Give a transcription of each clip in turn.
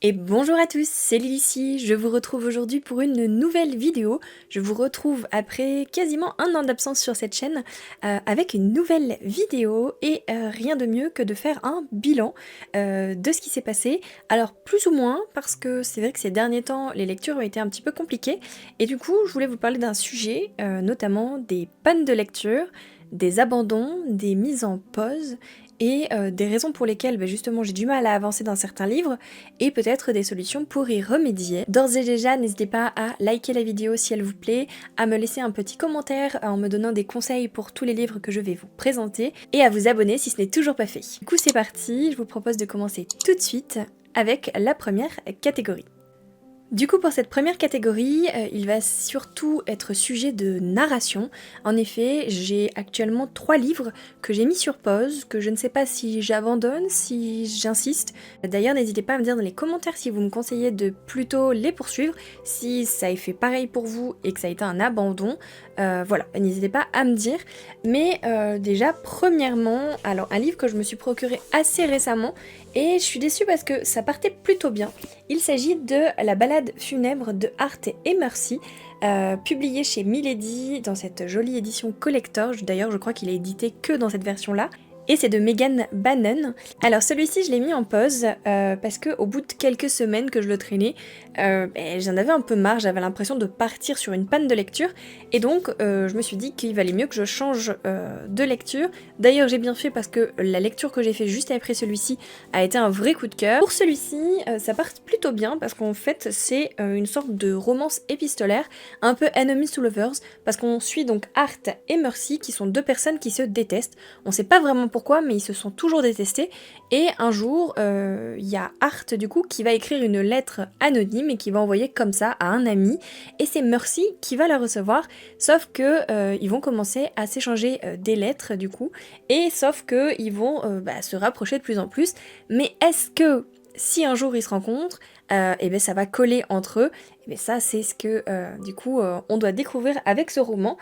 Et bonjour à tous, c'est Lily ici, je vous retrouve aujourd'hui pour une nouvelle vidéo. Je vous retrouve après quasiment un an d'absence sur cette chaîne avec une nouvelle vidéo et rien de mieux que de faire un bilan de ce qui s'est passé. Alors plus ou moins parce que c'est vrai que ces derniers temps les lectures ont été un petit peu compliquées et du coup je voulais vous parler d'un sujet, notamment des pannes de lecture, des abandons, des mises en pause et des raisons pour lesquelles justement j'ai du mal à avancer dans certains livres et peut-être des solutions pour y remédier. D'ores et déjà, n'hésitez pas à liker la vidéo si elle vous plaît, à me laisser un petit commentaire en me donnant des conseils pour tous les livres que je vais vous présenter et à vous abonner si ce n'est toujours pas fait. Du coup c'est parti, je vous propose de commencer tout de suite avec la première catégorie. Du coup pour cette première catégorie, il va surtout être sujet de narration. En effet, j'ai actuellement 3 livres que j'ai mis sur pause, que je ne sais pas si j'abandonne, si j'insiste. D'ailleurs n'hésitez pas à me dire dans les commentaires si vous me conseillez de plutôt les poursuivre, si ça a fait pareil pour vous et que ça a été un abandon. Voilà, n'hésitez pas à me dire. Mais déjà, premièrement, alors un livre que je me suis procuré assez récemment, et je suis déçue parce que ça partait plutôt bien. Il s'agit de La balade funèbre de Hart et Mercy, publié chez Milady dans cette jolie édition collector. D'ailleurs, je crois qu'il est édité que dans cette version-là. Et c'est de Megan Bannon. Alors celui-ci je l'ai mis en pause parce que au bout de quelques semaines que je le traînais, j'en avais un peu marre, j'avais l'impression de partir sur une panne de lecture et donc je me suis dit qu'il valait mieux que je change de lecture. D'ailleurs j'ai bien fait parce que la lecture que j'ai fait juste après celui-ci a été un vrai coup de cœur. Pour celui-ci ça part plutôt bien parce qu'en fait c'est une sorte de romance épistolaire, un peu enemies to lovers, parce qu'on suit donc Hart et Mercy qui sont deux personnes qui se détestent. On sait pas vraiment pourquoi, mais ils se sont toujours détestés. Et un jour, il y a Hart du coup qui va écrire une lettre anonyme et qui va envoyer comme ça à un ami. Et c'est Mercy qui va la recevoir. Sauf que ils vont commencer à s'échanger des lettres du coup. Et sauf que ils vont se rapprocher de plus en plus. Mais est-ce que si un jour ils se rencontrent, ça va coller entre eux? Et bien ça c'est ce que du coup on doit découvrir avec ce roman.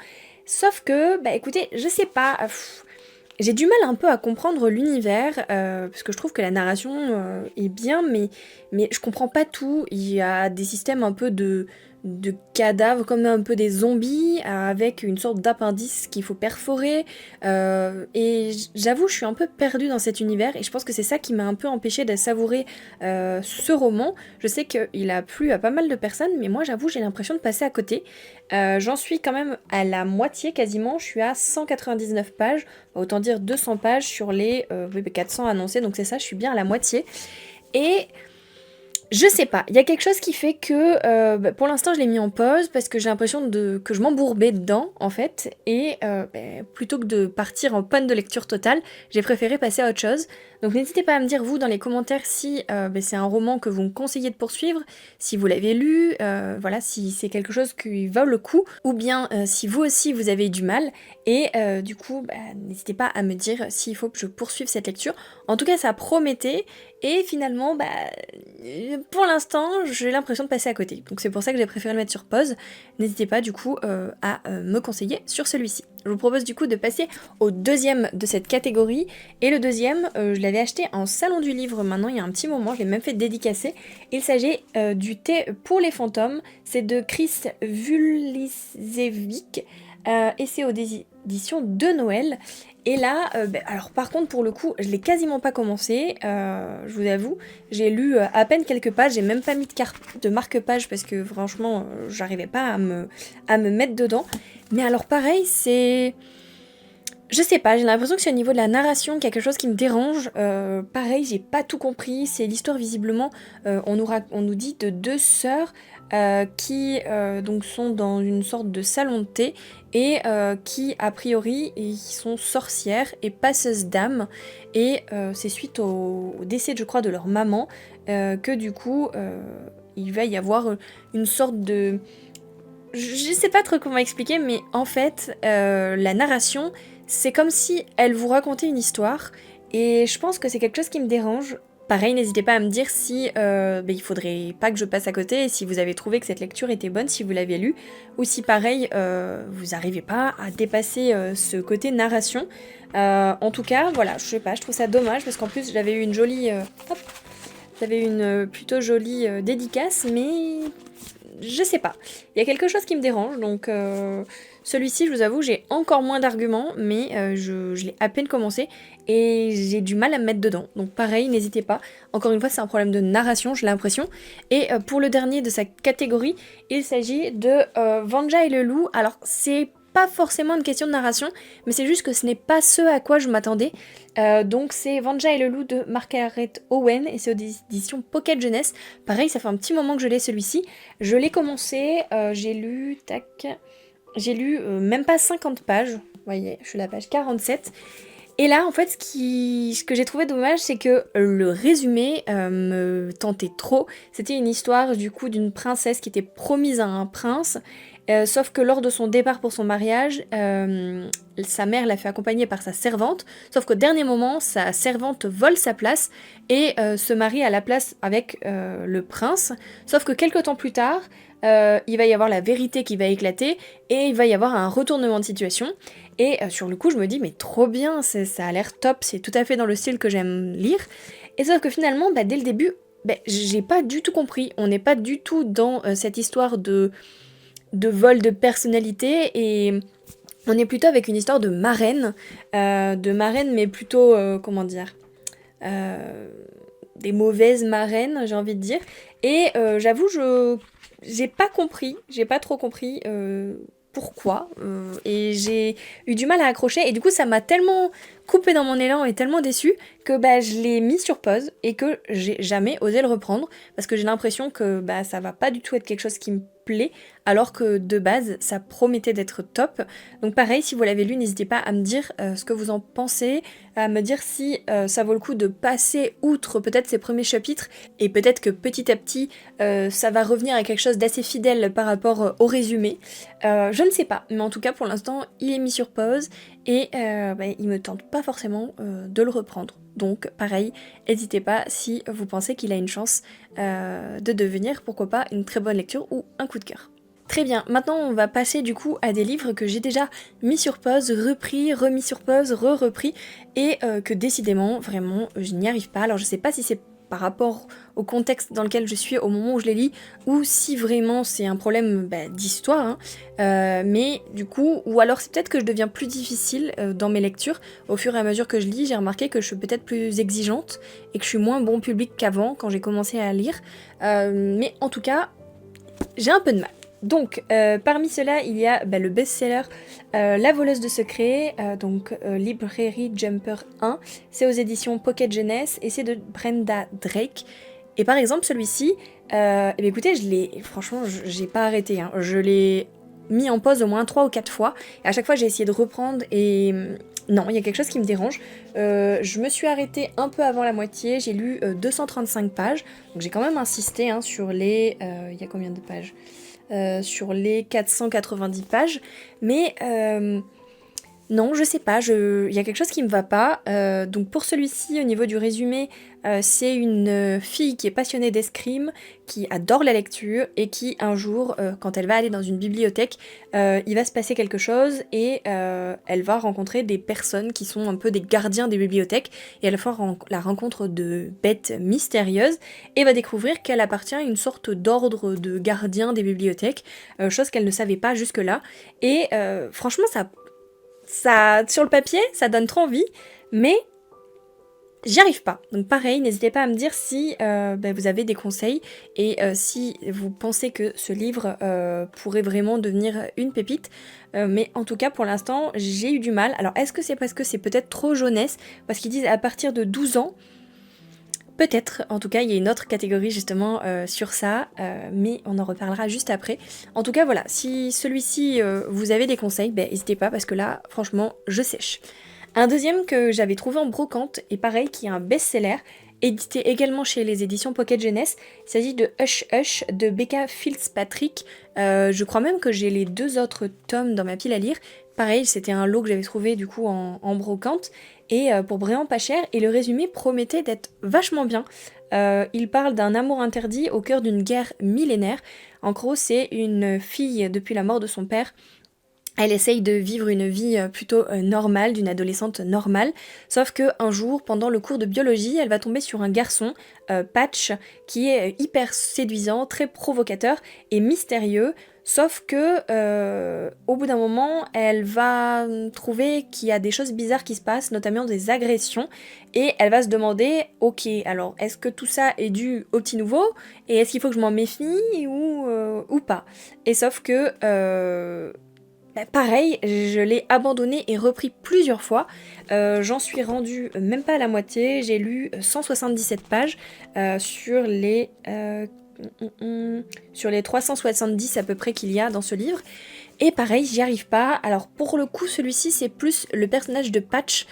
Sauf que, écoutez, je sais pas. J'ai du mal un peu à comprendre l'univers, parce que je trouve que la narration est bien, mais je comprends pas tout. Il y a des systèmes un peu de cadavres, comme un peu des zombies, avec une sorte d'appendice qu'il faut perforer. Et j'avoue, je suis un peu perdue dans cet univers, et je pense que c'est ça qui m'a un peu empêchée de savourer ce roman. Je sais qu'il a plu à pas mal de personnes, mais moi j'avoue, j'ai l'impression de passer à côté. J'en suis quand même à la moitié quasiment, je suis à 199 pages, autant dire 200 pages sur les 400 annoncés, donc c'est ça, je suis bien à la moitié. Et je sais pas, il y a quelque chose qui fait que pour l'instant je l'ai mis en pause parce que j'ai l'impression que je m'embourbais dedans en fait, et plutôt que de partir en panne de lecture totale, j'ai préféré passer à autre chose. Donc n'hésitez pas à me dire vous dans les commentaires si c'est un roman que vous me conseillez de poursuivre, si vous l'avez lu, voilà, si c'est quelque chose qui vaut le coup, ou bien si vous aussi vous avez du mal, et du coup n'hésitez pas à me dire s'il faut que je poursuive cette lecture. En tout cas ça promettait, et finalement pour l'instant j'ai l'impression de passer à côté, donc c'est pour ça que j'ai préféré le mettre sur pause. N'hésitez pas du coup à me conseiller sur celui-ci. Je vous propose du coup de passer au deuxième de cette catégorie, et le deuxième je l'avais acheté en salon du livre maintenant il y a un petit moment, je l'ai même fait dédicacer. Il s'agit du thé pour les fantômes, c'est de Chris Vulicevic et c'est aux éditions de Noël. Et là, alors par contre pour le coup, je l'ai quasiment pas commencé, je vous avoue, j'ai lu à peine quelques pages, j'ai même pas mis de marque-page parce que franchement, j'arrivais pas à me mettre dedans. Mais alors pareil, c'est... Je sais pas, j'ai l'impression que c'est au niveau de la narration qu'il y a quelque chose qui me dérange. Pareil, j'ai pas tout compris. C'est l'histoire visiblement, on nous dit de deux sœurs qui donc sont dans une sorte de salon de thé et qui a priori ils sont sorcières et passeuses d'âmes. Et c'est suite au décès, je crois, de leur maman que du coup il va y avoir une sorte de... Je sais pas trop comment expliquer, mais en fait, la narration, c'est comme si elle vous racontait une histoire, et je pense que c'est quelque chose qui me dérange. Pareil, n'hésitez pas à me dire si il faudrait pas que je passe à côté, et si vous avez trouvé que cette lecture était bonne, si vous l'avez lue, ou si pareil, vous n'arrivez pas à dépasser ce côté narration. En tout cas, voilà, je sais pas, je trouve ça dommage, parce qu'en plus j'avais eu une jolie Vous avez une plutôt jolie dédicace, mais je sais pas. Il y a quelque chose qui me dérange, donc celui-ci, je vous avoue, j'ai encore moins d'arguments, mais je l'ai à peine commencé et j'ai du mal à me mettre dedans. Donc pareil, n'hésitez pas. Encore une fois, c'est un problème de narration, j'ai l'impression. Et pour le dernier de sa catégorie, il s'agit de Vanja et le loup. Alors c'est pas forcément une question de narration, mais c'est juste que ce n'est pas ce à quoi je m'attendais. Donc c'est Vanja et le loup de Margaret Owen et c'est aux éditions Pocket Jeunesse. Pareil, ça fait un petit moment que je l'ai celui-ci. Je l'ai commencé, j'ai lu, même pas 50 pages. Vous voyez, je suis à la page 47. Et là, en fait, ce que j'ai trouvé dommage, c'est que le résumé me tentait trop. C'était une histoire, du coup, d'une princesse qui était promise à un prince. Sauf que lors de son départ pour son mariage, sa mère l'a fait accompagner par sa servante. Sauf qu'au dernier moment, sa servante vole sa place et se marie à la place avec le prince. Sauf que quelques temps plus tard, il va y avoir la vérité qui va éclater et il va y avoir un retournement de situation. Et sur le coup, je me dis, mais trop bien, ça a l'air top, c'est tout à fait dans le style que j'aime lire. Et sauf que finalement, dès le début, j'ai pas du tout compris. On n'est pas du tout dans cette histoire de vol de personnalité et on est plutôt avec une histoire de marraine, mais plutôt, comment dire, des mauvaises marraines, j'ai envie de dire. Et j'avoue, j'ai pas trop compris pourquoi, et j'ai eu du mal à accrocher, et du coup ça m'a tellement coupé dans mon élan et tellement déçue que je l'ai mis sur pause et que j'ai jamais osé le reprendre, parce que j'ai l'impression que ça va pas du tout être quelque chose qui me plaît, alors que de base ça promettait d'être top. Donc pareil, si vous l'avez lu, n'hésitez pas à me dire ce que vous en pensez, à me dire si ça vaut le coup de passer outre peut-être ces premiers chapitres, et peut-être que petit à petit ça va revenir à quelque chose d'assez fidèle par rapport au résumé. Je ne sais pas, mais en tout cas pour l'instant il est mis sur pause et il me tente pas forcément de le reprendre. Donc pareil, n'hésitez pas si vous pensez qu'il a une chance de devenir, pourquoi pas, une très bonne lecture ou un coup de cœur. Très bien, maintenant on va passer du coup à des livres que j'ai déjà mis sur pause, repris, remis sur pause, repris, et que décidément, vraiment, je n'y arrive pas. Alors je sais pas si c'est par rapport au contexte dans lequel je suis au moment où je les lis, ou si vraiment c'est un problème d'histoire, hein. Mais du coup, ou alors c'est peut-être que je deviens plus difficile dans mes lectures, au fur et à mesure que je lis, j'ai remarqué que je suis peut-être plus exigeante, et que je suis moins bon public qu'avant, quand j'ai commencé à lire, mais en tout cas, j'ai un peu de mal. Donc, parmi ceux-là, il y a le best-seller La voleuse de secrets, Librairie Jumper 1, c'est aux éditions Pocket Jeunesse et c'est de Brenda Drake. Et par exemple, celui-ci, écoutez, franchement, j'ai pas arrêté, hein. Je l'ai mis en pause au moins 3 ou 4 fois, et à chaque fois j'ai essayé de reprendre et non, il y a quelque chose qui me dérange. Je me suis arrêtée un peu avant la moitié, j'ai lu 235 pages, donc j'ai quand même insisté sur les... il y a combien de pages sur les 490 pages, mais non, je sais pas, il y a quelque chose qui me va pas. Donc pour celui-ci, au niveau du résumé, c'est une fille qui est passionnée d'escrime, qui adore la lecture et qui un jour, quand elle va aller dans une bibliothèque, il va se passer quelque chose et elle va rencontrer des personnes qui sont un peu des gardiens des bibliothèques et elle va faire la rencontre de bêtes mystérieuses et va découvrir qu'elle appartient à une sorte d'ordre de gardiens des bibliothèques, chose qu'elle ne savait pas jusque-là. Et franchement, ça, sur le papier, ça donne trop envie, mais j'y arrive pas. Donc pareil, n'hésitez pas à me dire si vous avez des conseils et si vous pensez que ce livre pourrait vraiment devenir une pépite. Mais en tout cas, pour l'instant, j'ai eu du mal. Alors, est-ce que c'est parce que c'est peut-être trop jeunesse? Parce qu'ils disent à partir de 12 ans. Peut-être, en tout cas, il y a une autre catégorie justement sur ça, mais on en reparlera juste après. En tout cas, voilà, si celui-ci, vous avez des conseils, n'hésitez pas, parce que là, franchement, je sèche. Un deuxième que j'avais trouvé en brocante, et pareil, qui est un best-seller, édité également chez les éditions Pocket Jeunesse, il s'agit de Hush Hush de Becca Fitzpatrick. Je crois même que j'ai les 2 autres tomes dans ma pile à lire. Pareil, c'était un lot que j'avais trouvé du coup en brocante, et pour vraiment pas cher, et le résumé promettait d'être vachement bien. Il parle d'un amour interdit au cœur d'une guerre millénaire. En gros, c'est une fille, depuis la mort de son père, Elle essaye de vivre une vie plutôt normale, d'une adolescente normale, sauf qu'un jour, pendant le cours de biologie, elle va tomber sur un garçon, Patch, qui est hyper séduisant, très provocateur et mystérieux, sauf que au bout d'un moment, elle va trouver qu'il y a des choses bizarres qui se passent, notamment des agressions, et elle va se demander, ok, alors est-ce que tout ça est dû au petit nouveau, et est-ce qu'il faut que je m'en méfie ou pas? Et sauf que bah, pareil, je l'ai abandonné et repris plusieurs fois. J'en suis rendue même pas à la moitié. J'ai lu 177 pages sur sur les 370 à peu près qu'il y a dans ce livre. Et pareil, j'y arrive pas. Alors pour le coup, celui-ci, c'est plus le personnage de Patch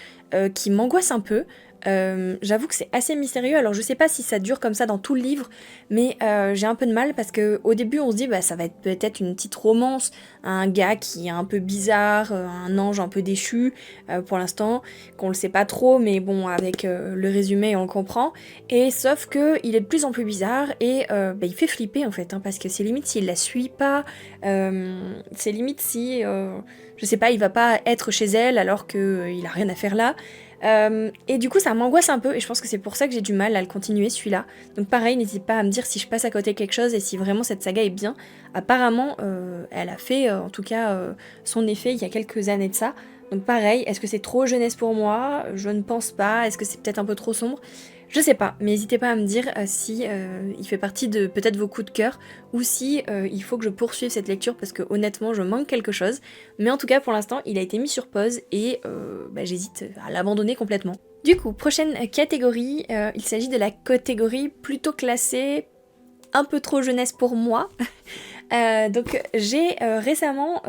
qui m'angoisse un peu. J'avoue que c'est assez mystérieux, alors je sais pas si ça dure comme ça dans tout le livre, mais j'ai un peu de mal parce que au début on se dit bah ça va être peut-être une petite romance, un gars qui est un peu bizarre, un ange un peu déchu pour l'instant, qu'on le sait pas trop, mais bon avec le résumé on le comprend, et sauf que il est de plus en plus bizarre et bah, il fait flipper en fait, hein, parce que c'est limite s'il la suit pas, c'est limite si je sais pas, il va pas être chez elle alors qu'il a rien à faire là. Et du coup ça m'angoisse un peu et je pense que c'est pour ça que j'ai du mal à le continuer celui-là. Donc pareil, n'hésite pas à me dire si je passe à côté de quelque chose et si vraiment cette saga est bien. Apparemment elle a fait en tout cas son effet il y a quelques années de ça. Donc pareil, est-ce que c'est trop jeunesse pour moi? Je ne pense pas. Est-ce que c'est peut-être un peu trop sombre? Je sais pas, mais n'hésitez pas à me dire si il fait partie de peut-être vos coups de cœur ou si il faut que je poursuive cette lecture parce que honnêtement je manque quelque chose. Mais en tout cas pour l'instant il a été mis sur pause et bah, j'hésite à l'abandonner complètement. Du coup, prochaine catégorie, il s'agit de la catégorie plutôt classée un peu trop jeunesse pour moi. Donc j'ai récemment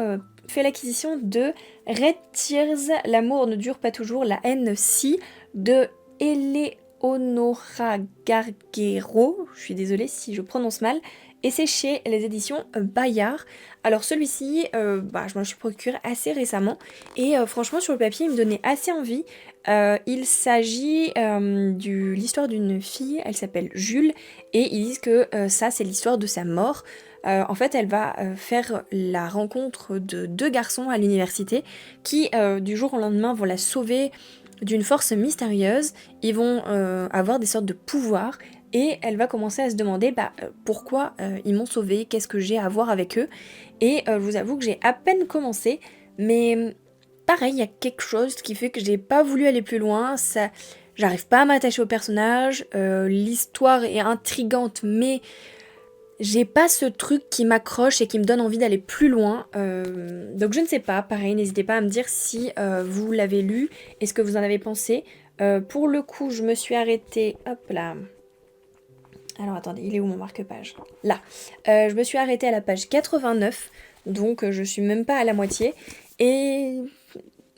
fait l'acquisition de Red Tears, l'amour ne dure pas toujours, la haine si, de Eleonora Garguero, je suis désolée si je prononce mal, et c'est chez les éditions Bayard. Alors celui-ci, bah, je m'en suis procuré assez récemment, et franchement sur le papier il me donnait assez envie. Il s'agit de l'histoire d'une fille, elle s'appelle Jules, et ils disent que ça c'est l'histoire de sa mort. En fait, elle va faire la rencontre de deux garçons à l'université qui, du jour au lendemain, vont la sauver d'une force mystérieuse. Ils vont avoir des sortes de pouvoirs et elle va commencer à se demander pourquoi ils m'ont sauvée, qu'est-ce que j'ai à voir avec eux. Et je vous avoue que j'ai à peine commencé, mais pareil, il y a quelque chose qui fait que j'ai pas voulu aller plus loin. J'arrive pas à m'attacher au personnage, l'histoire est intrigante, mais j'ai pas ce truc qui m'accroche et qui me donne envie d'aller plus loin. Donc je ne sais pas, pareil, n'hésitez pas à me dire si vous l'avez lu et ce que vous en avez pensé. Pour le coup, je me suis arrêtée... Hop là. Alors attendez, il est où mon marque-page? Là. Je me suis arrêtée à la page 89, donc je suis même pas à la moitié. Et...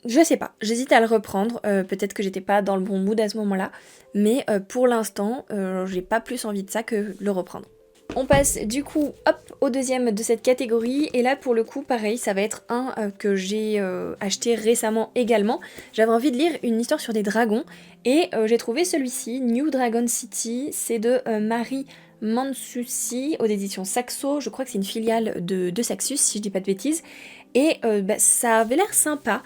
je sais pas, j'hésite à le reprendre. Peut-être que j'étais pas dans le bon mood à ce moment-là. Mais pour l'instant, j'ai pas plus envie de ça que le reprendre. On passe du coup hop au deuxième de cette catégorie et là pour le coup pareil ça va être un que j'ai acheté récemment également. J'avais envie de lire une histoire sur des dragons et j'ai trouvé celui-ci, New Dragon City, c'est de Marie Mansusi aux éditions Saxo, je crois que c'est une filiale de Saxus si je dis pas de bêtises. Et ça avait l'air sympa.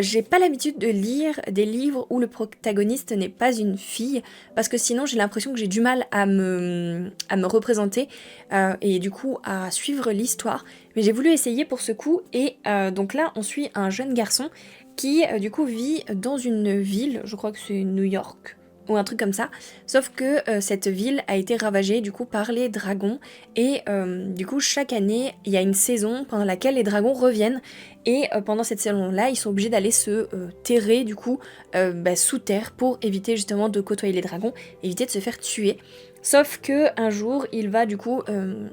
J'ai pas l'habitude de lire des livres où le protagoniste n'est pas une fille, parce que sinon j'ai l'impression que j'ai du mal à me représenter et du coup à suivre l'histoire. Mais j'ai voulu essayer pour ce coup et donc là on suit un jeune garçon qui du coup vit dans une ville, je crois que c'est New York ou un truc comme ça, sauf que cette ville a été ravagée du coup par les dragons et du coup chaque année il y a une saison pendant laquelle les dragons reviennent et pendant cette saison-là ils sont obligés d'aller se terrer du coup sous terre pour éviter justement de côtoyer les dragons, éviter de se faire tuer. Sauf que un jour il va du coup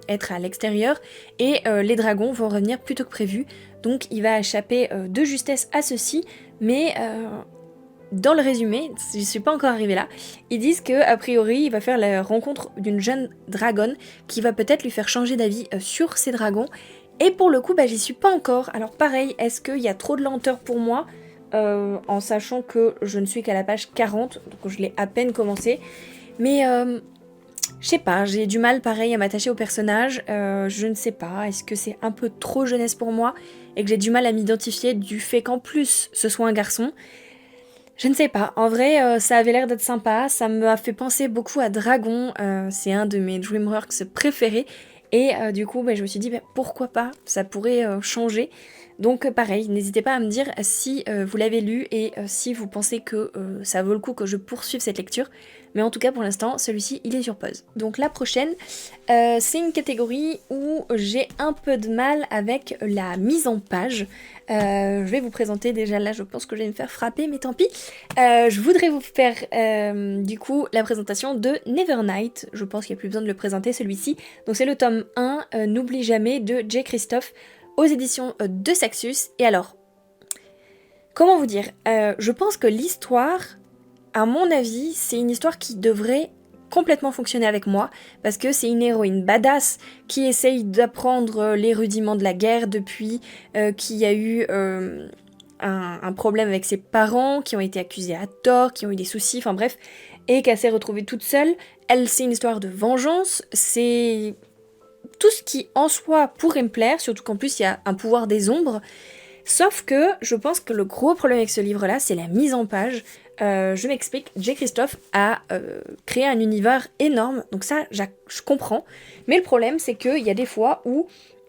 être à l'extérieur et les dragons vont revenir plus tôt que prévu, donc il va échapper de justesse à ceci, mais dans le résumé, je suis pas encore arrivée là, ils disent que a priori il va faire la rencontre d'une jeune dragonne qui va peut-être lui faire changer d'avis sur ces dragons. Et pour le coup, j'y suis pas encore. Alors pareil, est-ce qu'il y a trop de lenteur pour moi en sachant que je ne suis qu'à la page 40, donc je l'ai à peine commencé. Mais je sais pas, j'ai du mal pareil à m'attacher au personnage, je ne sais pas, est-ce que c'est un peu trop jeunesse pour moi et que j'ai du mal à m'identifier du fait qu'en plus ce soit un garçon? Je ne sais pas, en vrai ça avait l'air d'être sympa, ça m'a fait penser beaucoup à Dragon, c'est un de mes DreamWorks préférés et du coup bah, je me suis dit bah, pourquoi pas, ça pourrait changer. Donc pareil, n'hésitez pas à me dire si vous l'avez lu et si vous pensez que ça vaut le coup que je poursuive cette lecture. Mais en tout cas pour l'instant, celui-ci il est sur pause. Donc la prochaine, c'est une catégorie où j'ai un peu de mal avec la mise en page. Je vais vous présenter déjà là, je pense que je vais me faire frapper, mais tant pis. Je voudrais vous faire du coup la présentation de Nevernight. Je pense qu'il n'y a plus besoin de le présenter celui-ci. Donc c'est le tome 1, N'oublie jamais de J. Christophe aux éditions de Saxus. Et alors, comment vous dire, je pense que l'histoire, à mon avis, c'est une histoire qui devrait complètement fonctionner avec moi, parce que c'est une héroïne badass qui essaye d'apprendre les rudiments de la guerre depuis qu'il y a eu un problème avec ses parents, qui ont été accusés à tort, qui ont eu des soucis, enfin bref, et qu'elle s'est retrouvée toute seule. Elle, c'est une histoire de vengeance, c'est tout ce qui en soi pourrait me plaire, surtout qu'en plus il y a un pouvoir des ombres. Sauf que je pense que le gros problème avec ce livre-là, c'est la mise en page. Je m'explique, J. Christophe a créé un univers énorme, donc ça, je comprends. Mais le problème, c'est qu'il y a des fois où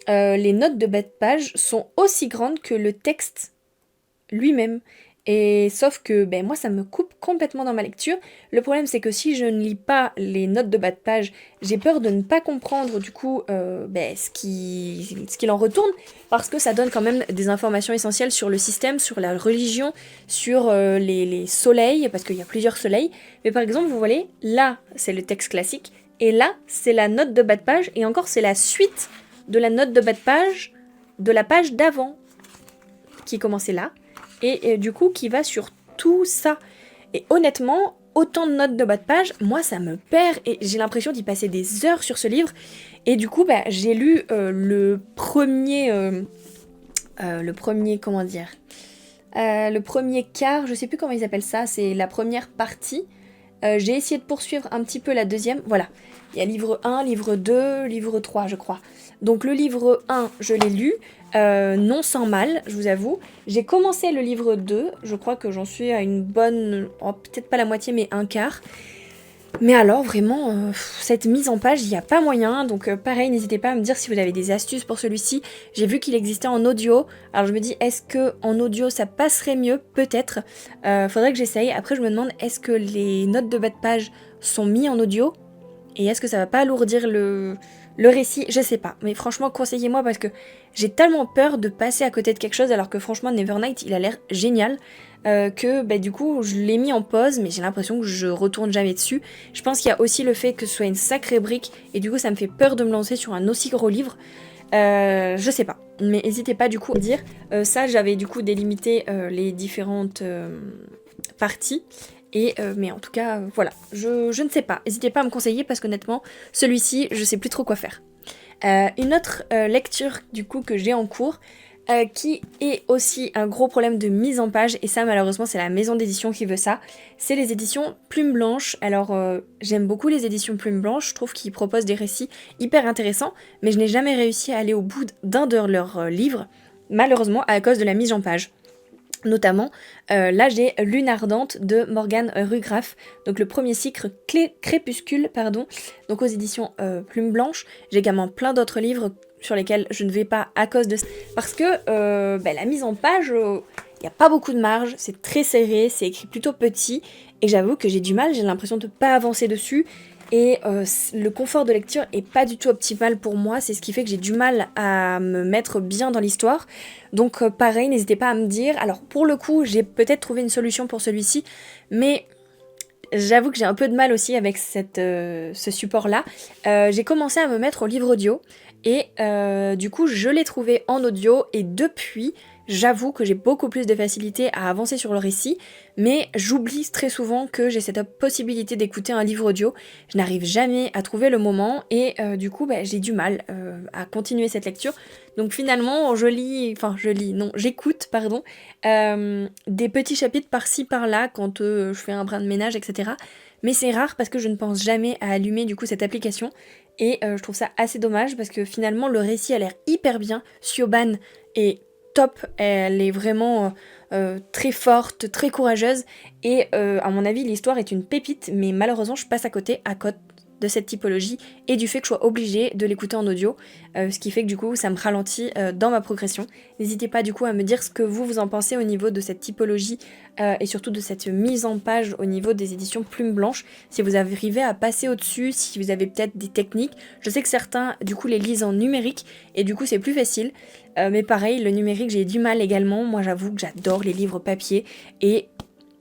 les notes de bas de page sont aussi grandes que le texte lui-même. Et sauf que ben, moi ça me coupe complètement dans ma lecture. Le problème c'est que si je ne lis pas les notes de bas de page, j'ai peur de ne pas comprendre du coup ben, ce qu'il en retourne, parce que ça donne quand même des informations essentielles sur le système, sur la religion, sur les soleils, parce qu'il y a plusieurs soleils. Mais par exemple vous voyez, là c'est le texte classique, et là c'est la note de bas de page, et encore c'est la suite de la note de bas de page de la page d'avant, qui commençait là. Et du coup qui va sur tout ça. Et honnêtement, autant de notes de bas de page, moi ça me perd et j'ai l'impression d'y passer des heures sur ce livre. Et du coup, bah, j'ai lu le premier, comment dire, le premier quart, je sais plus comment ils appellent ça, c'est la première partie. J'ai essayé de poursuivre un petit peu la deuxième, voilà. Il y a livre 1, livre 2, livre 3 je crois. Donc le livre 1, je l'ai lu, non sans mal, je vous avoue. J'ai commencé le livre 2, je crois que j'en suis à une bonne, oh, peut-être pas la moitié, mais un quart. Mais alors vraiment, cette mise en page, il n'y a pas moyen, donc pareil, n'hésitez pas à me dire si vous avez des astuces pour celui-ci. J'ai vu qu'il existait en audio, alors je me dis, est-ce que en audio ça passerait mieux? Peut-être, faudrait que j'essaye. Après je me demande, est-ce que les notes de bas de page sont mises en audio? Et est-ce que ça va pas alourdir le récit? Je sais pas, mais franchement conseillez-moi parce que j'ai tellement peur de passer à côté de quelque chose alors que franchement Nevernight il a l'air génial que bah, du coup je l'ai mis en pause mais j'ai l'impression que je retourne jamais dessus. Je pense qu'il y a aussi le fait que ce soit une sacrée brique et du coup ça me fait peur de me lancer sur un aussi gros livre. Je sais pas, mais n'hésitez pas du coup à me dire. Ça j'avais du coup délimité les différentes parties. Et mais en tout cas, voilà, je ne sais pas. N'hésitez pas à me conseiller parce qu'honnêtement, celui-ci, je sais plus trop quoi faire. Une autre lecture du coup que j'ai en cours, qui est aussi un gros problème de mise en page, et ça malheureusement c'est la maison d'édition qui veut ça, c'est les éditions Plume Blanche. Alors j'aime beaucoup les éditions Plume Blanche, je trouve qu'ils proposent des récits hyper intéressants, mais je n'ai jamais réussi à aller au bout d'un de leurs livres, malheureusement à cause de la mise en page. Notamment, là j'ai Lune Ardente de Morgane Rugraff, donc le premier cycle Crépuscule, pardon, donc aux éditions Plume Blanche. J'ai également plein d'autres livres sur lesquels je ne vais pas à cause de ça, parce que la mise en page, il n'y a pas beaucoup de marge, c'est très serré, c'est écrit plutôt petit, et j'avoue que j'ai du mal, j'ai l'impression de ne pas avancer dessus, et le confort de lecture est pas du tout optimal pour moi, c'est ce qui fait que j'ai du mal à me mettre bien dans l'histoire. Donc pareil, n'hésitez pas à me dire. Alors pour le coup, j'ai peut-être trouvé une solution pour celui-ci, mais j'avoue que j'ai un peu de mal aussi avec ce support-là. J'ai commencé à me mettre au livre audio, et du coup je l'ai trouvé en audio, et depuis... J'avoue que j'ai beaucoup plus de facilité à avancer sur le récit, mais j'oublie très souvent que j'ai cette possibilité d'écouter un livre audio. Je n'arrive jamais à trouver le moment et du coup j'ai du mal à continuer cette lecture. Donc finalement j'écoute des petits chapitres par-ci par-là quand je fais un brin de ménage, etc. mais c'est rare parce que je ne pense jamais à allumer du coup cette application, et je trouve ça assez dommage parce que finalement le récit a l'air hyper bien, Siobhan est top, elle est vraiment très forte, très courageuse, et à mon avis l'histoire est une pépite, mais malheureusement je passe à côté de cette typologie et du fait que je sois obligée de l'écouter en audio, ce qui fait que du coup ça me ralentit dans ma progression. N'hésitez pas du coup à me dire ce que vous en pensez au niveau de cette typologie et surtout de cette mise en page au niveau des éditions Plume Blanche, si vous arrivez à passer au-dessus, si vous avez peut-être des techniques. Je sais que certains du coup les lisent en numérique et du coup c'est plus facile, mais pareil le numérique j'ai du mal également. Moi j'avoue que j'adore les livres papier et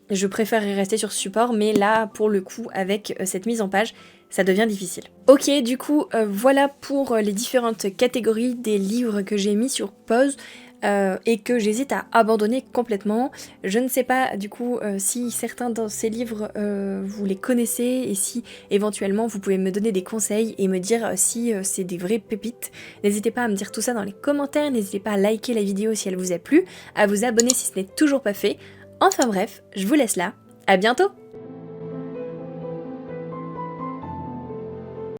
je préférerais rester sur ce support, mais là pour le coup avec cette mise en page ça devient difficile. Ok, du coup voilà pour les différentes catégories des livres que j'ai mis sur pause et que j'hésite à abandonner complètement. Je ne sais pas du coup si certains de ces livres vous les connaissez et si éventuellement vous pouvez me donner des conseils et me dire si c'est des vraies pépites. N'hésitez pas à me dire tout ça dans les commentaires, n'hésitez pas à liker la vidéo si elle vous a plu, à vous abonner si ce n'est toujours pas fait. Enfin bref, je vous laisse là, à bientôt!